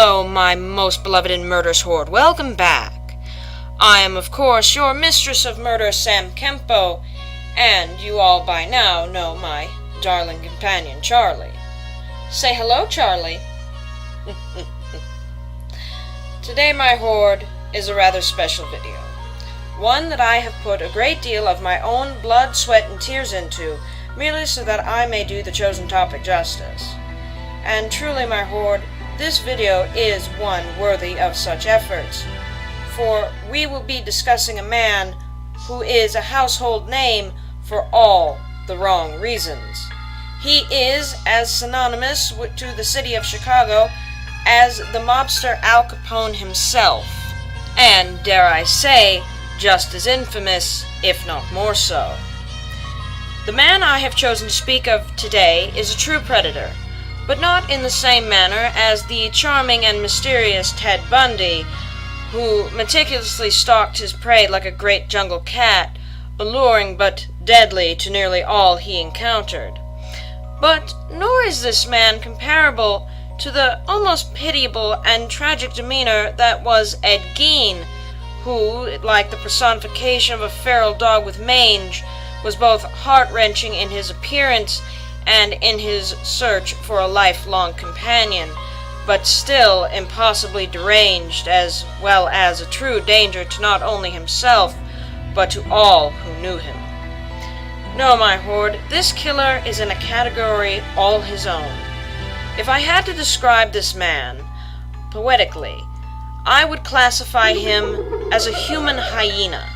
Hello, my most beloved and murderous horde. Welcome back. I am, of course, your mistress of murder, Sam Kempo, and you all by now know my darling companion, Charlie. Say hello, Charlie. Today, my horde, is a rather special video. One that I have put a great deal of my own blood, sweat, and tears into, merely so that I may do the chosen topic justice. And truly, my horde, this video is one worthy of such efforts, for we will be discussing a man who is a household name for all the wrong reasons. He is as synonymous to the city of Chicago as the mobster Al Capone himself, and, dare I say, just as infamous, if not more so. The man I have chosen to speak of today is a true predator, but not in the same manner as the charming and mysterious Ted Bundy, who meticulously stalked his prey like a great jungle cat, alluring but deadly to nearly all he encountered. But nor is this man comparable to the almost pitiable and tragic demeanor that was Ed Gein, who, like the personification of a feral dog with mange, was both heart-wrenching in his appearance and in his search for a lifelong companion, but still impossibly deranged, as well as a true danger to not only himself, but to all who knew him. No, my horde, this killer is in a category all his own. If I had to describe this man, poetically, I would classify him as a human hyena,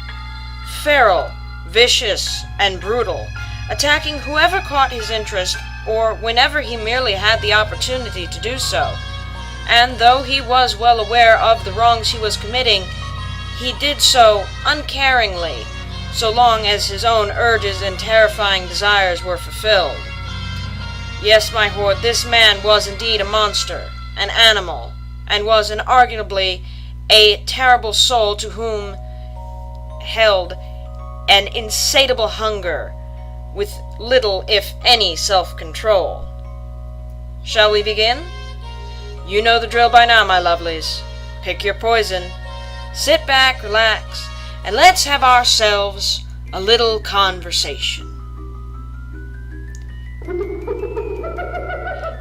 feral, vicious, and brutal, attacking whoever caught his interest or whenever he merely had the opportunity to do so. And though he was well aware of the wrongs he was committing, he did so uncaringly, so long as his own urges and terrifying desires were fulfilled. Yes, my horde, this man was indeed a monster, an animal, and was inarguably a terrible soul to whom held an insatiable hunger, with little, if any, self-control. Shall we begin? You know the drill by now, my lovelies. Pick your poison, sit back, relax, and let's have ourselves a little conversation.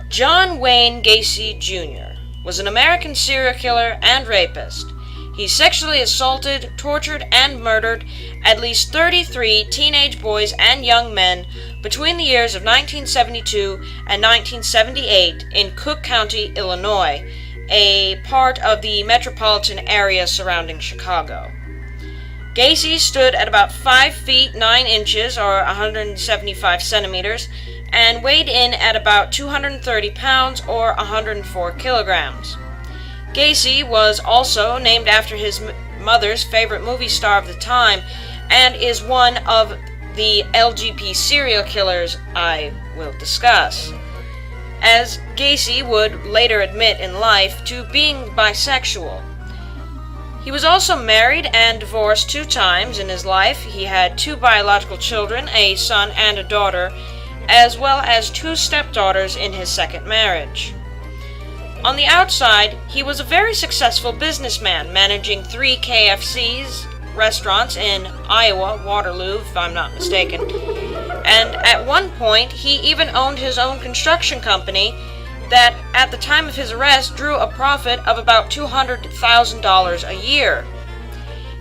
John Wayne Gacy Jr. was an American serial killer and rapist. He sexually assaulted, tortured, and murdered at least 33 teenage boys and young men between the years of 1972 and 1978 in Cook County, Illinois, a part of the metropolitan area surrounding Chicago. Gacy stood at about 5 feet 9 inches, or 175 centimeters, and weighed in at about 230 pounds, or 104 kilograms. Gacy was also named after his mother's favorite movie star of the time, and is one of the LGP serial killers I will discuss, as Gacy would later admit in life to being bisexual. He was also married and divorced 2 times in his life. He had 2 biological children, a son and a daughter, as well as 2 stepdaughters in his second marriage. On the outside, he was a very successful businessman, managing 3 KFC's restaurants in Iowa, Waterloo, if I'm not mistaken. And at one point, he even owned his own construction company that, at the time of his arrest, drew a profit of about $200,000 a year.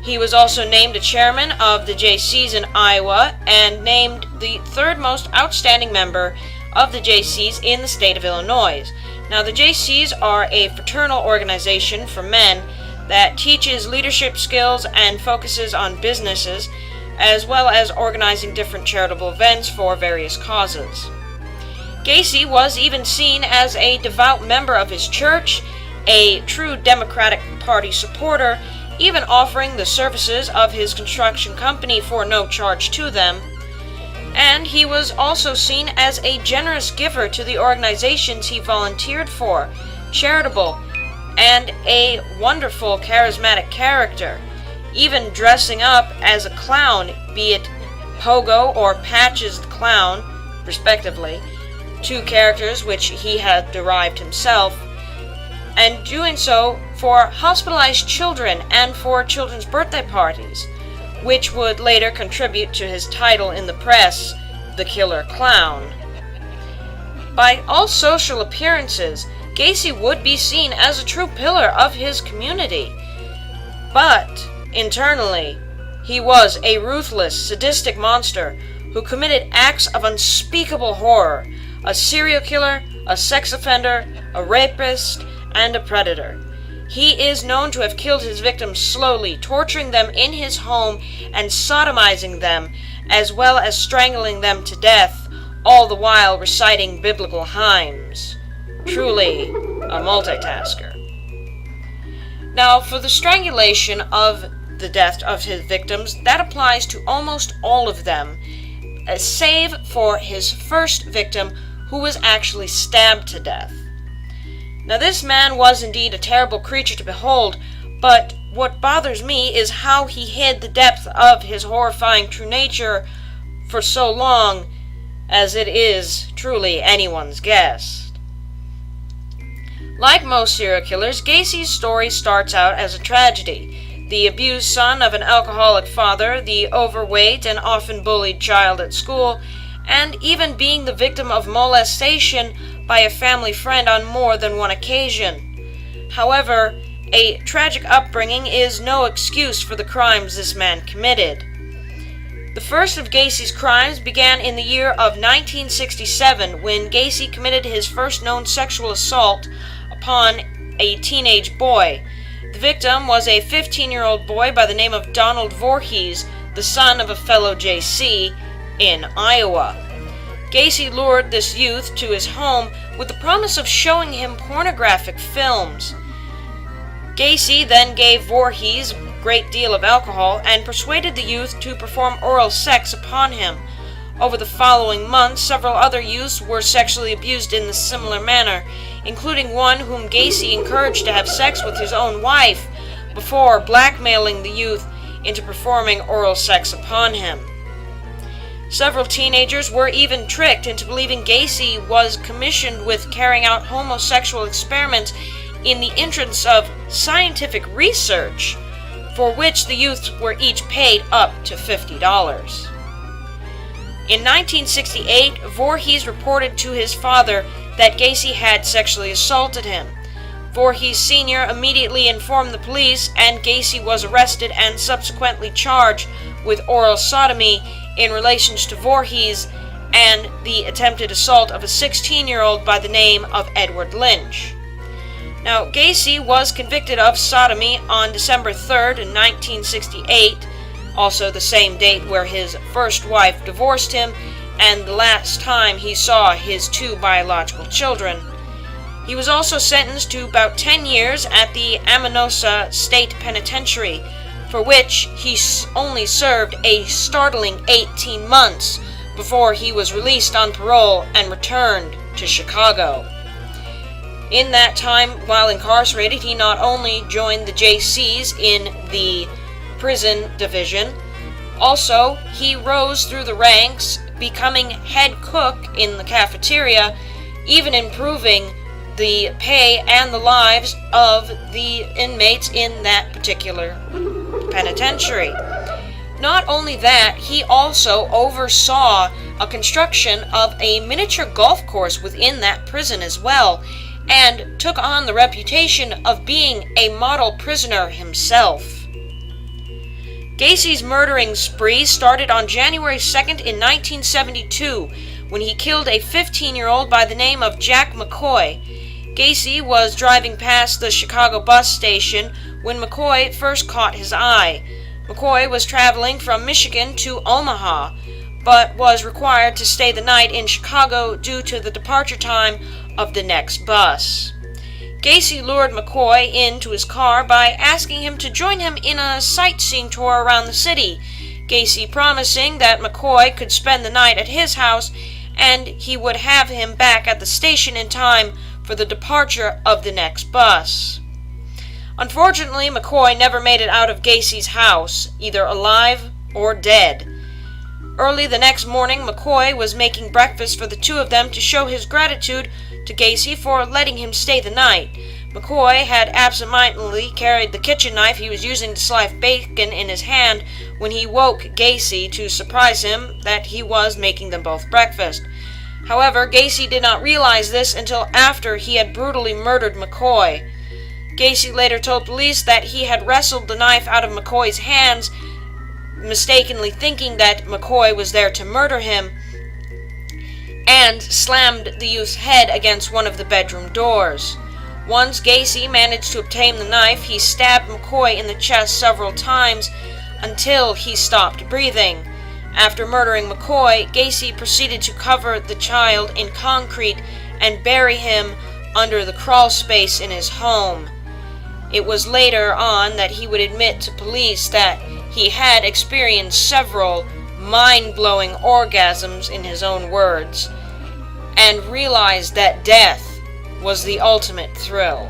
He was also named a chairman of the JCs in Iowa and named the 3rd most outstanding member of the JCs in the state of Illinois. Now, the JCs are a fraternal organization for men that teaches leadership skills and focuses on businesses, as well as organizing different charitable events for various causes. Gacy was even seen as a devout member of his church, a true Democratic Party supporter, even offering the services of his construction company for no charge to them. And he was also seen as a generous giver to the organizations he volunteered for, charitable, and a wonderful charismatic character, even dressing up as a clown, be it Pogo or Patches the Clown, respectively, 2 characters which he had derived himself, and doing so for hospitalized children and for children's birthday parties, which would later contribute to his title in the press, the Killer Clown. By all social appearances, Gacy would be seen as a true pillar of his community. But, internally, he was a ruthless, sadistic monster who committed acts of unspeakable horror, a serial killer, a sex offender, a rapist, and a predator. He is known to have killed his victims slowly, torturing them in his home and sodomizing them, as well as strangling them to death, all the while reciting biblical hymns. Truly a multitasker. Now, for the strangulation of the death of his victims, that applies to almost all of them, save for his first victim, who was actually stabbed to death. Now, this man was indeed a terrible creature to behold, but what bothers me is how he hid the depth of his horrifying true nature for so long, as it is truly anyone's guess. Like most serial killers, Gacy's story starts out as a tragedy. The abused son of an alcoholic father, the overweight and often bullied child at school, and even being the victim of molestation by a family friend on more than one occasion. However, a tragic upbringing is no excuse for the crimes this man committed. The first of Gacy's crimes began in the year of 1967, when Gacy committed his first known sexual assault upon a teenage boy. The victim was a 15-year-old boy by the name of Donald Voorhees, the son of a fellow JC in Iowa. Gacy lured this youth to his home with the promise of showing him pornographic films. Gacy then gave Voorhees a great deal of alcohol and persuaded the youth to perform oral sex upon him. Over the following months, several other youths were sexually abused in a similar manner, including one whom Gacy encouraged to have sex with his own wife before blackmailing the youth into performing oral sex upon him. Several teenagers were even tricked into believing Gacy was commissioned with carrying out homosexual experiments in the interest of scientific research, for which the youths were each paid up to $50. In 1968, Voorhees reported to his father that Gacy had sexually assaulted him. Voorhees Sr. immediately informed the police, and Gacy was arrested and subsequently charged with oral sodomy in relation to Voorhees and the attempted assault of a 16-year-old by the name of Edward Lynch. Now, Gacy was convicted of sodomy on December 3rd, 1968, also the same date where his first wife divorced him and the last time he saw his two biological children. He was also sentenced to about 10 years at the Aminosa State Penitentiary, for which he only served a startling 18 months before he was released on parole and returned to Chicago. In that time, while incarcerated, he not only joined the JCs in the prison division, also he rose through the ranks, becoming head cook in the cafeteria, even improving the pay and the lives of the inmates in that particular penitentiary. Not only that, he also oversaw a construction of a miniature golf course within that prison as well, and took on the reputation of being a model prisoner himself. Gacy's murdering spree started on January 2nd in 1972, when he killed a 15-year-old by the name of Jack McCoy. Gacy was driving past the Chicago bus station when McCoy first caught his eye. McCoy was traveling from Michigan to Omaha, but was required to stay the night in Chicago due to the departure time of the next bus. Gacy lured McCoy into his car by asking him to join him in a sightseeing tour around the city, Gacy promising that McCoy could spend the night at his house and he would have him back at the station in time for the departure of the next bus. Unfortunately, McCoy never made it out of Gacy's house, either alive or dead. Early the next morning, McCoy was making breakfast for the two of them to show his gratitude to Gacy for letting him stay the night, McCoy had absentmindedly carried the kitchen knife he was using to slice bacon in his hand when he woke Gacy to surprise him that he was making them both breakfast. However, Gacy did not realize this until after he had brutally murdered McCoy. Gacy later told police that he had wrestled the knife out of McCoy's hands, mistakenly thinking that McCoy was there to murder him, and slammed the youth's head against one of the bedroom doors. Once Gacy managed to obtain the knife, he stabbed McCoy in the chest several times until he stopped breathing. After murdering McCoy, Gacy proceeded to cover the child in concrete and bury him under the crawl space in his home. It was later on that he would admit to police that he had experienced several mind-blowing orgasms, in his own words, and realized that death was the ultimate thrill.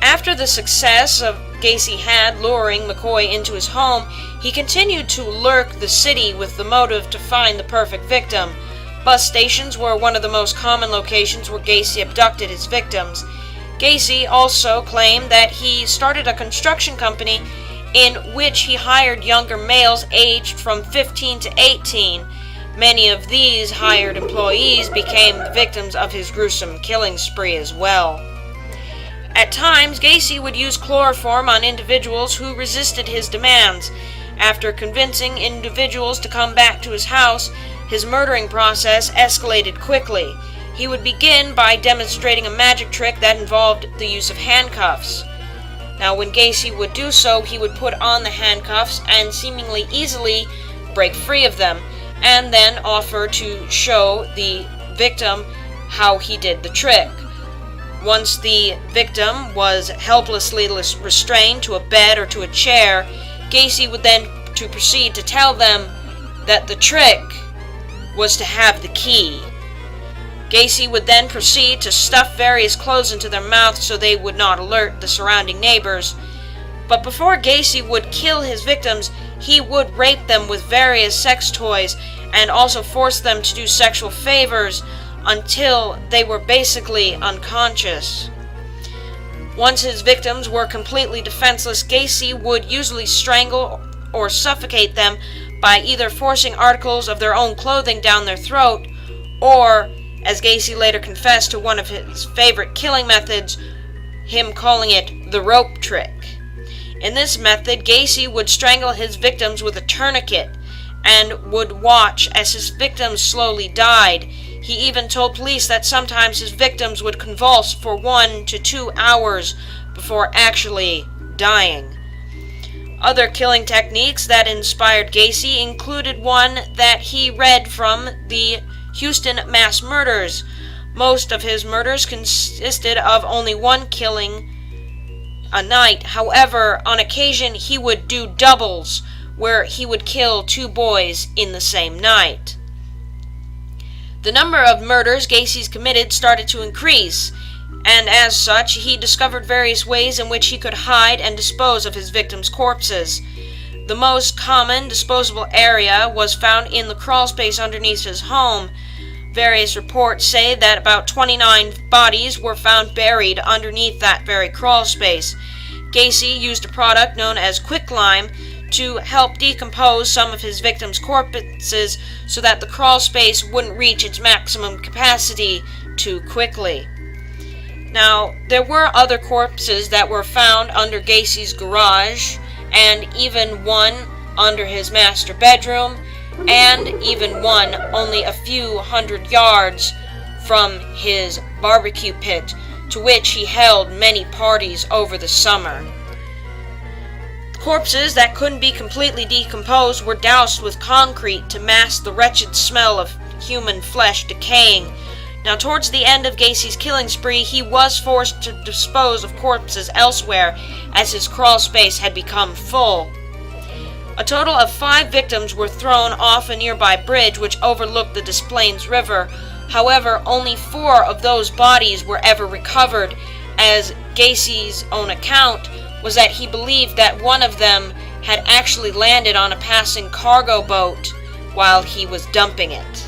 After the success of Gacy had luring McCoy into his home, he continued to lurk the city with the motive to find the perfect victim. Bus stations were one of the most common locations where Gacy abducted his victims. Gacy also claimed that he started a construction company in which he hired younger males aged from 15 to 18. Many of these hired employees became the victims of his gruesome killing spree as well. At times, Gacy would use chloroform on individuals who resisted his demands. After convincing individuals to come back to his house, his murdering process escalated quickly. He would begin by demonstrating a magic trick that involved the use of handcuffs. Now, when Gacy would do so, he would put on the handcuffs and seemingly easily break free of them, and then offer to show the victim how he did the trick. Once the victim was helplessly restrained to a bed or to a chair, Gacy would then proceed to tell them that the trick was to have the key. Gacy would then proceed to stuff various clothes into their mouths so they would not alert the surrounding neighbors. But before Gacy would kill his victims, he would rape them with various sex toys and also force them to do sexual favors until they were basically unconscious. Once his victims were completely defenseless, Gacy would usually strangle or suffocate them by either forcing articles of their own clothing down their throat, or, as Gacy later confessed to one of his favorite killing methods, him calling it the rope trick. In this method, Gacy would strangle his victims with a tourniquet and would watch as his victims slowly died. He even told police that sometimes his victims would convulse for 1 to 2 hours before actually dying. Other killing techniques that inspired Gacy included one that he read from the Houston mass murders. Most of his murders consisted of only one killing a night. However, on occasion he would do doubles, where he would kill 2 boys in the same night. The number of murders Gacy's committed started to increase, and as such, he discovered various ways in which he could hide and dispose of his victims' corpses. The most common disposable area was found in the crawlspace underneath his home. Various reports say that about 29 bodies were found buried underneath that very crawlspace. Gacy used a product known as quicklime to help decompose some of his victims' corpses so that the crawlspace wouldn't reach its maximum capacity too quickly. Now, there were other corpses that were found under Gacy's garage, and even one under his master bedroom, and even one only a few hundred yards from his barbecue pit, to which he held many parties over the summer. Corpses that couldn't be completely decomposed were doused with concrete to mask the wretched smell of human flesh decaying. Now, towards the end of Gacy's killing spree, he was forced to dispose of corpses elsewhere, as his crawl space had become full. A total of 5 victims were thrown off a nearby bridge which overlooked the Des Plaines River. However, only 4 of those bodies were ever recovered, as Gacy's own account was that he believed that one of them had actually landed on a passing cargo boat while he was dumping it.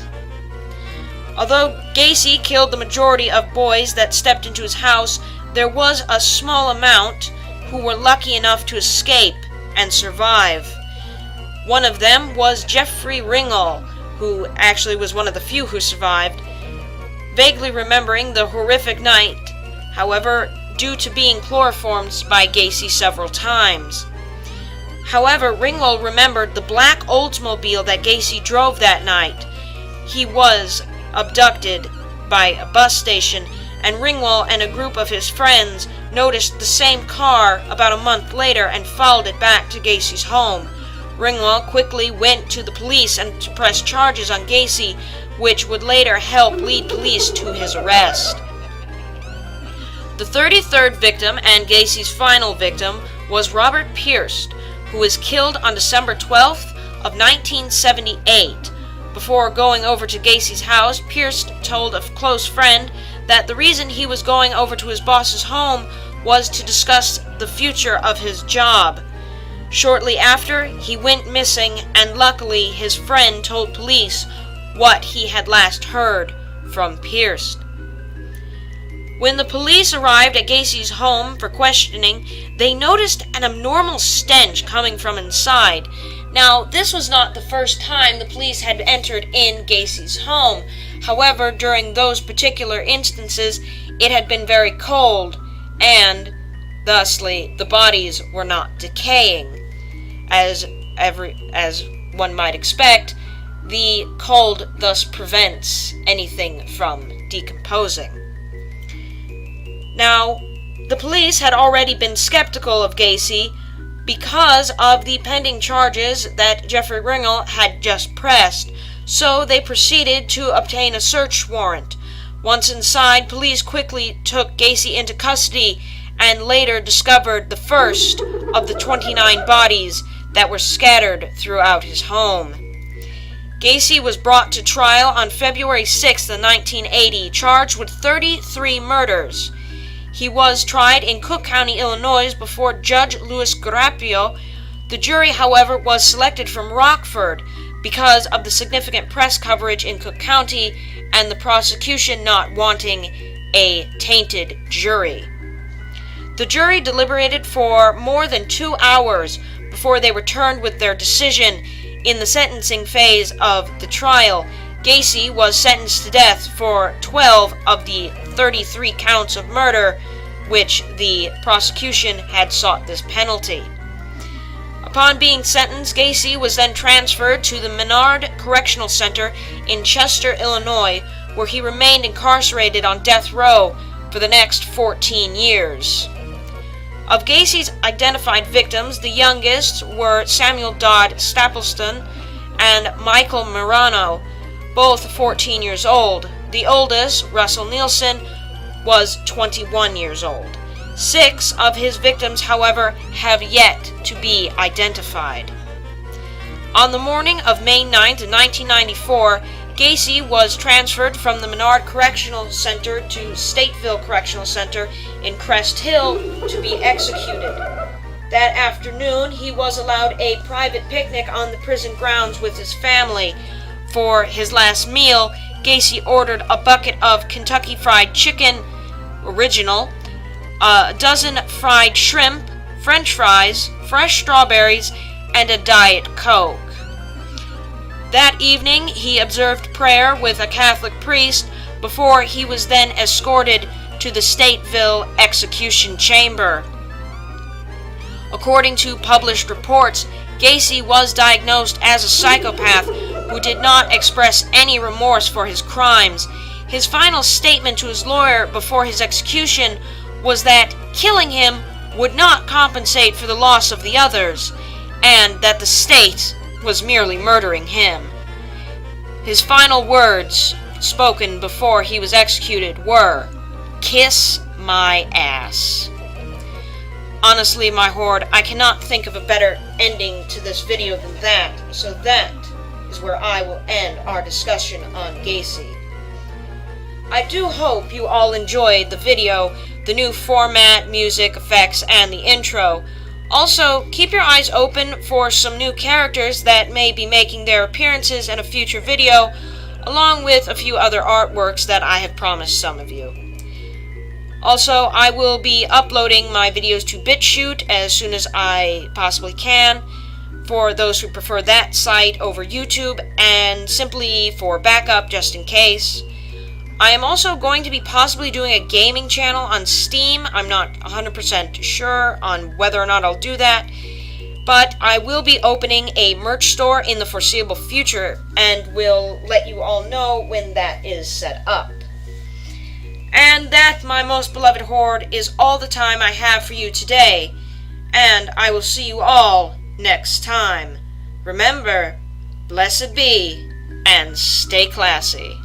Although Gacy killed the majority of boys that stepped into his house, there was a small amount who were lucky enough to escape and survive. One of them was Jeffrey Ringel, who actually was one of the few who survived, vaguely remembering the horrific night, however, due to being chloroformed by Gacy several times. However, Ringel remembered the black Oldsmobile that Gacy drove that night. He was abducted by a bus station, and Ringwell and a group of his friends noticed the same car about a month later and followed it back to Gacy's home. Ringwell quickly went to the police and to press charges on Gacy, which would later help lead police to his arrest. The 33rd victim and Gacy's final victim was Robert Pierce, who was killed on December 12th of 1978. Before going over to Gacy's house, Pierce told a close friend that the reason he was going over to his boss's home was to discuss the future of his job. Shortly after, he went missing, and luckily his friend told police what he had last heard from Pierce. When the police arrived at Gacy's home for questioning, they noticed an abnormal stench coming from inside. Now, this was not the first time the police had entered in Gacy's home. However, during those particular instances, it had been very cold, and thusly the bodies were not decaying. As one might expect, the cold thus prevents anything from decomposing. Now, the police had already been skeptical of Gacy because of the pending charges that Jeffrey Ringel had just pressed, so they proceeded to obtain a search warrant. Once inside, police quickly took Gacy into custody and later discovered the first of the 29 bodies that were scattered throughout his home. Gacy was brought to trial on February 6, 1980, charged with 33 murders. He was tried in Cook County, Illinois, before Judge Louis Grappio. The jury, however, was selected from Rockford because of the significant press coverage in Cook County and the prosecution not wanting a tainted jury. The jury deliberated for more than 2 hours before they returned with their decision. In the sentencing phase of the trial, Gacy was sentenced to death for 12 of the 33 counts of murder, which the prosecution had sought this penalty. Upon being sentenced, Gacy was then transferred to the Menard Correctional Center in Chester, Illinois, where he remained incarcerated on death row for the next 14 years. Of Gacy's identified victims, the youngest were Samuel Dodd Stapleton and Michael Marano, both 14 years old. The oldest, Russell Nielsen, was 21 years old. 6 of his victims, however, have yet to be identified. On the morning of May 9, 1994, Gacy was transferred from the Menard Correctional Center to Stateville Correctional Center in Crest Hill to be executed. That afternoon, he was allowed a private picnic on the prison grounds with his family. For his last meal, Gacy ordered a bucket of Kentucky Fried Chicken, original, a dozen fried shrimp, French fries, fresh strawberries, and a Diet Coke. That evening, he observed prayer with a Catholic priest before he was then escorted to the Stateville execution chamber. According to published reports, Gacy was diagnosed as a psychopath who did not express any remorse for his crimes. His final statement to his lawyer before his execution was that killing him would not compensate for the loss of the others, and that the state was merely murdering him. His final words, spoken before he was executed, were, "Kiss my ass." Honestly, my horde, I cannot think of a better ending to this video than that, so that is where I will end our discussion on Gacy. I do hope you all enjoyed the video, the new format, music, effects, and the intro. Also, keep your eyes open for some new characters that may be making their appearances in a future video, along with a few other artworks that I have promised some of you. Also, I will be uploading my videos to BitChute as soon as I possibly can, for those who prefer that site over YouTube, and simply for backup just in case. I am also going to be possibly doing a gaming channel on Steam. I'm not 100% sure on whether or not I'll do that, but I will be opening a merch store in the foreseeable future, and will let you all know when that is set up. And that, my most beloved horde, is all the time I have for you today, and I will see you all next time. Remember, blessed be, and stay classy.